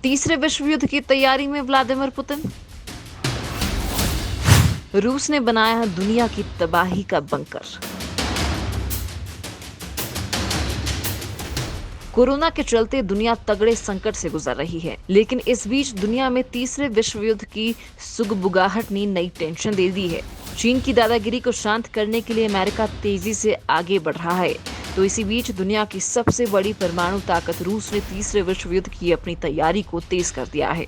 तीसरे विश्व युद्ध की तैयारी में व्लादिमीर पुतिन। रूस ने बनाया दुनिया की तबाही का बंकर। कोरोना के चलते दुनिया तगड़े संकट से गुजर रही है, लेकिन इस बीच दुनिया में तीसरे विश्व युद्ध की सुगबुगाहट ने नई टेंशन दे दी है। चीन की दादागिरी को शांत करने के लिए अमेरिका तेजी से आगे बढ़ रहा है, तो इसी बीच दुनिया की सबसे बड़ी परमाणु ताकत रूस ने तीसरे विश्व युद्ध की अपनी तैयारी को तेज कर दिया है।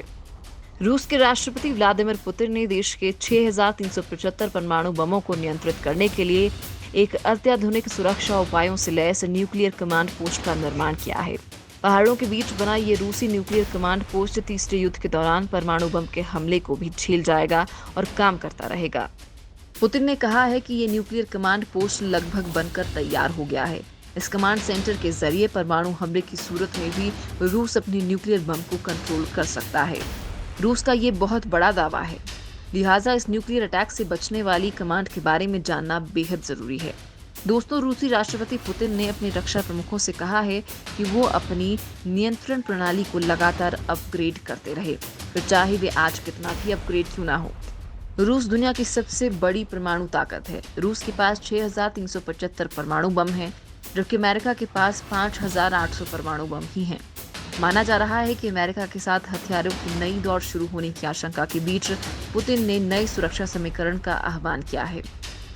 रूस के राष्ट्रपति व्लादिमीर पुतिन ने देश के 6,375 परमाणु बमों को नियंत्रित करने के लिए एक अत्याधुनिक सुरक्षा उपायों से लैस न्यूक्लियर कमांड पोस्ट का निर्माण किया है। पहाड़ों के बीच बना ये रूसी न्यूक्लियर कमांड पोस्ट तीसरे युद्ध के दौरान परमाणु बम के हमले को भी झेल जाएगा और काम करता रहेगा। पुतिन ने कहा है कि ये न्यूक्लियर कमांड पोस्ट लगभग बनकर तैयार हो गया है। इस कमांड सेंटर के जरिए परमाणु हमले की सूरत में भी रूस अपनी न्यूक्लियर बम को कंट्रोल कर सकता है। रूस का ये बहुत बड़ा दावा है, लिहाजा इस न्यूक्लियर अटैक से बचने वाली कमांड के बारे में जानना बेहद जरूरी है। दोस्तों, रूसी राष्ट्रपति पुतिन ने अपने रक्षा प्रमुखों से कहा है कि वो अपनी नियंत्रण प्रणाली को लगातार अपग्रेड करते रहे, फिर चाहे वे आज कितना भी अपग्रेड क्यों ना हो। रूस दुनिया की सबसे बड़ी परमाणु ताकत है। रूस के पास 6,375 परमाणु बम हैं, जबकि अमेरिका के पास 5,800 परमाणु बम ही हैं। माना जा रहा है कि अमेरिका के साथ हथियारों की नई दौड़ शुरू होने की आशंका के बीच पुतिन ने नए सुरक्षा समीकरण का आह्वान किया है।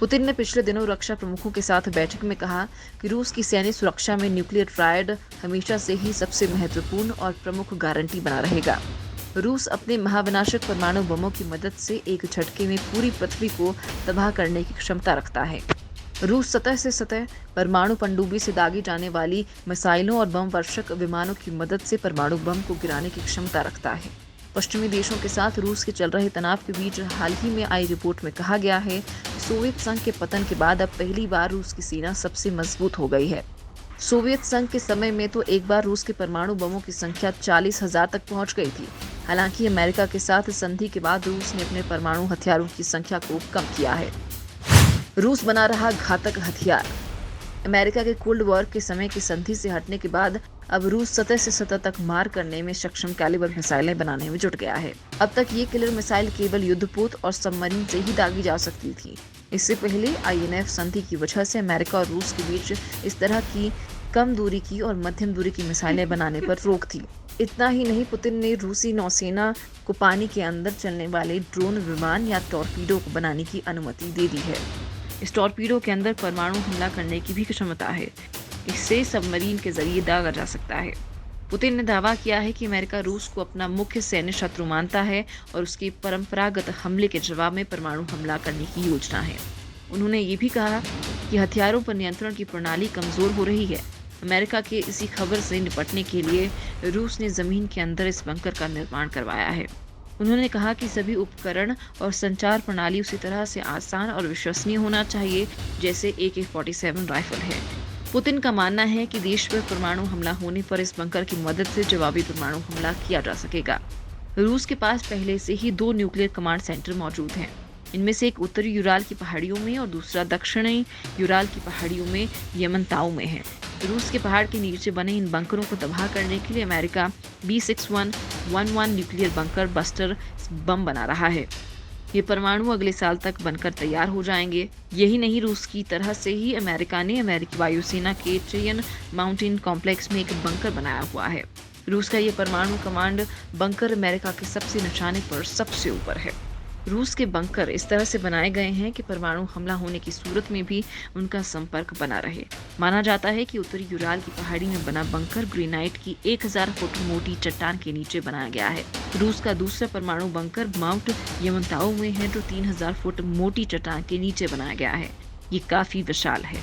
पुतिन ने पिछले दिनों रक्षा प्रमुखों के साथ बैठक में कहा कि रूस की सैन्य सुरक्षा में न्यूक्लियर ट्रायड हमेशा से ही सबसे महत्वपूर्ण और प्रमुख गारंटी बना रहेगा। रूस अपने महाविनाशक परमाणु बमों की मदद से एक झटके में पूरी पृथ्वी को तबाह करने की क्षमता रखता है। रूस सतह से सतह परमाणु पनडुब्बी से दागी जाने वाली मिसाइलों और बम वर्षक विमानों की मदद से परमाणु बम को गिराने की क्षमता रखता है। पश्चिमी देशों के साथ रूस के चल रहे तनाव के बीच हाल ही में आई रिपोर्ट में कहा गया है कि सोवियत संघ के पतन के बाद अब पहली बार रूस की सेना सबसे मजबूत हो गई है। सोवियत संघ के समय में तो एक बार रूस के परमाणु बमों की संख्या 40,000 तक पहुंच गई थी। हालांकि अमेरिका के साथ संधि के बाद रूस ने अपने परमाणु हथियारों की संख्या को कम किया है। रूस बना रहा घातक हथियार। अमेरिका के कोल्ड वॉर के समय की संधि से हटने के बाद अब रूस सतह से सतह तक मार करने में सक्षम कैलिबर मिसाइलें बनाने में जुट गया है। अब तक ये किलर मिसाइल केवल युद्धपोत और सबमरीन से ही दागी जा सकती थी। इससे पहले INF संधि की वजह से अमेरिका और रूस के बीच इस तरह की कम दूरी की और मध्यम दूरी की मिसाइलें बनाने पर रोक थी। इतना ही नहीं, पुतिन ने रूसी नौसेना को पानी के अंदर चलने वाले ड्रोन विमान या टॉर्पीडो को बनाने की अनुमति दे दी है। इस टॉर्पीडो के अंदर परमाणु हमला करने की भी क्षमता है। इससे सबमरीन के जरिए दागा जा सकता है। पुतिन ने दावा किया है कि अमेरिका रूस को अपना मुख्य सैन्य शत्रु मानता है और उसकी परंपरागत हमले के जवाब में परमाणु हमला करने की योजना है। उन्होंने ये भी कहा कि हथियारों पर नियंत्रण की प्रणाली कमजोर हो रही है। अमेरिका के इसी खबर से निपटने के लिए रूस ने जमीन के अंदर इस बंकर का निर्माण करवाया है। उन्होंने कहा कि सभी उपकरण और संचार प्रणाली उसी तरह से आसान और विश्वसनीय होना चाहिए जैसे AK-47 राइफल है। पुतिन का मानना है कि देश पर परमाणु हमला होने पर इस बंकर की मदद से जवाबी परमाणु हमला किया जा सकेगा। रूस के पास पहले से ही 2 न्यूक्लियर कमांड सेंटर मौजूद हैं। इनमें से एक उत्तरी यूराल की पहाड़ियों में और दूसरा दक्षिणी यूराल की पहाड़ियों में यमनताऊ में है। रूस के पहाड़ के नीचे बने इन बंकरों को तबाह करने के लिए America B6111 nuclear bunker buster bomb बना रहा है। ये परमाणु अगले साल तक बनकर तैयार हो जाएंगे। यही नहीं, रूस की तरह से ही अमेरिका ने अमेरिकी वायुसेना के चयन माउंटेन कॉम्प्लेक्स में एक बंकर बनाया हुआ है। रूस का ये परमाणु कमांड बंकर अमेरिका के सबसे निशाने पर सबसे ऊपर है। रूस के बंकर इस तरह से बनाए गए हैं कि परमाणु हमला होने की सूरत में भी उनका संपर्क बना रहे। माना जाता है कि उत्तरी यूराल की पहाड़ी में बना बंकर ग्रेनाइट की 1000 फुट मोटी चट्टान के नीचे बनाया गया है। रूस का दूसरा परमाणु बंकर माउंट यमनताऊ में है, जो 3000 फुट मोटी चट्टान के नीचे बनाया गया है। ये काफी विशाल है।